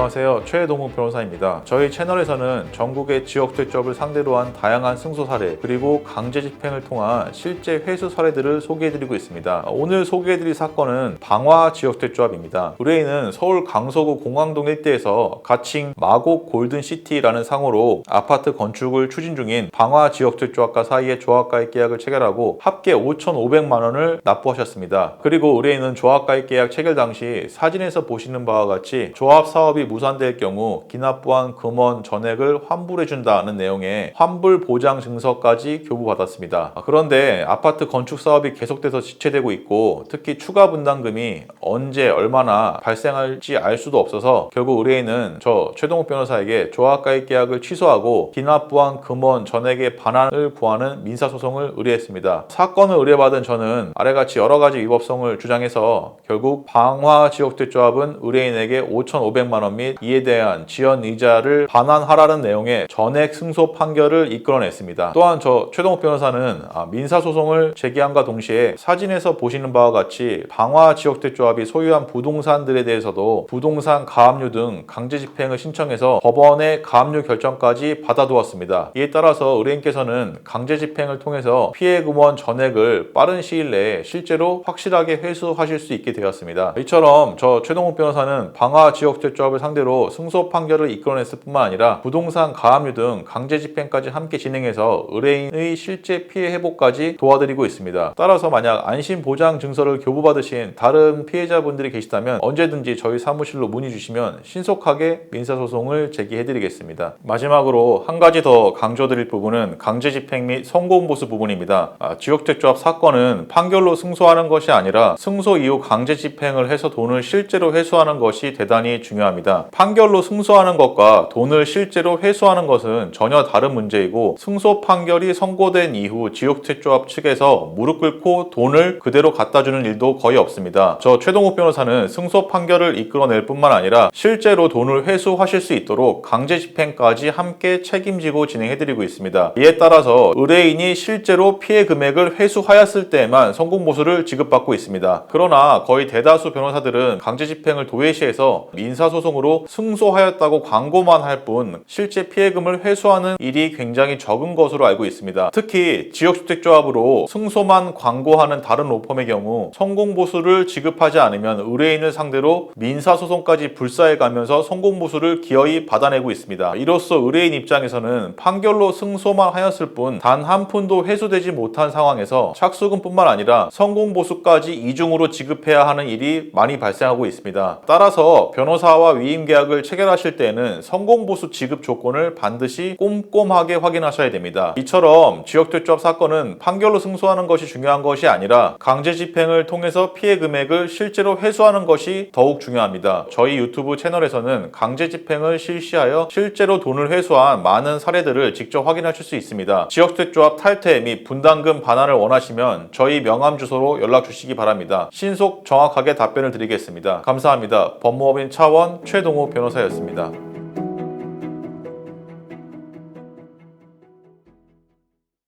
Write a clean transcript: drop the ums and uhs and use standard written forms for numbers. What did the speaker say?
안녕하세요. 최동욱 변호사입니다. 저희 채널에서는 전국의 지역대조업을 상대로 한 다양한 승소 사례 그리고 강제 집행을 통한 실제 회수 사례들을 소개해드리고 있습니다. 오늘 소개해드릴 사건은 방화 지역대조업입니다. 의뢰인은 서울 강서구 공항동 일대에서 가칭 마곡 골든시티라는 상호로 아파트 건축을 추진 중인 방화 지역대조업과 사이에 조합가입 계약을 체결하고 합계 5,500만 원을 납부하셨습니다. 그리고 의뢰인은 조합가입 계약 체결 당시 사진에서 보시는 바와 같이 조합 사업이 무산될 경우 기납부한 금원 전액을 환불해준다는 내용의 환불 보장 증서까지 교부받았습니다. 그런데 아파트 건축 사업이 계속돼서 지체되고 있고 특히 추가 분담금이 언제 얼마나 발생할지 알 수도 없어서 결국 의뢰인은 저 최동욱 변호사에게 조합가입 계약을 취소하고 기납부한 금원 전액의 반환을 구하는 민사소송을 의뢰했습니다. 사건을 의뢰받은 저는 아래같이 여러가지 위법성을 주장해서 결국 방화 지역대조합은 의뢰인에게 5,500만 원 및 이에 대한 지연 이자를 반환하라는 내용의 전액 승소 판결을 이끌어냈습니다. 또한 저 최동욱 변호사는 민사소송을 제기함과 동시에 사진에서 보시는 바와 같이 방화 지역대조합이 소유한 부동산들에 대해서도 부동산 가압류 등 강제 집행을 신청해서 법원의 가압류 결정까지 받아두었습니다. 이에 따라서 의뢰인께서는 강제 집행을 통해서 피해 금원 전액을 빠른 시일 내에 실제로 확실하게 회수하실 수 있게 되었습니다. 이처럼 저 최동욱 변호사는 방화 지역대조합을 상대로 승소 판결을 이끌어냈을 뿐만 아니라 부동산 가압류 등 강제 집행까지 함께 진행해서 의뢰인의 실제 피해 회복까지 도와드리고 있습니다. 따라서 만약 안심보장 증서를 교부받으신 다른 피해자분들이 계시다면 언제든지 저희 사무실로 문의 주시면 신속하게 민사소송을 제기해드리겠습니다. 마지막으로 한 가지 더 강조드릴 부분은 강제 집행 및 성공보수 부분입니다. 지역대조합 사건은 판결로 승소하는 것이 아니라 승소 이후 강제 집행을 해서 돈을 실제로 회수하는 것이 대단히 중요합니다. 판결로 승소하는 것과 돈을 실제로 회수하는 것은 전혀 다른 문제이고 승소 판결이 선고된 이후 지역대조합 측에서 무릎 꿇고 돈을 그대로 갖다 주는 일도 거의 없습니다. 저 최동욱 변호사는 승소 판결을 이끌어낼 뿐만 아니라 실제로 돈을 회수하실 수 있도록 강제 집행까지 함께 책임지고 진행해드리고 있습니다. 이에 따라서 의뢰인이 실제로 피해 금액을 회수하였을 때에만 성공보수를 지급받고 있습니다. 그러나 거의 대다수 변호사들은 강제 집행을 도외시해서 민사소송으로 승소하였다고 광고만 할 뿐 실제 피해금을 회수하는 일이 굉장히 적은 것으로 알고 있습니다. 특히 지역주택조합으로 승소만 광고하는 다른 로펌의 경우 성공보수를 지급하지 않으면 의뢰인을 상대로 민사소송까지 불사해가면서 성공보수를 기어이 받아내고 있습니다. 이로써 의뢰인 입장에서는 판결로 승소만 하였을 뿐 단 한 푼도 회수되지 못한 상황에서 착수금뿐만 아니라 성공보수까지 이중으로 지급해야 하는 일이 많이 발생하고 있습니다. 따라서 변호사와 위임계약을 체결하실 때에는 성공보수 지급 조건을 반드시 꼼꼼하게 확인하셔야 됩니다. 이처럼 지역대조합 사건은 판결로 승소하는 것이 중요한 것이 아니라 강제 집행을 통해서 피해 금액을 실제로 회수하는 것이 더욱 중요합니다. 저희 유튜브 채널에서는 강제 집행을 실시하여 실제로 돈을 회수한 많은 사례들을 직접 확인하실 수 있습니다. 지역대조합 탈퇴 및 분담금 반환을 원하시면 저희 명함 주소로 연락 주시기 바랍니다. 신속 정확하게 답변을 드리겠습니다. 감사합니다. 법무법인 차원 최동욱 변호사였습니다.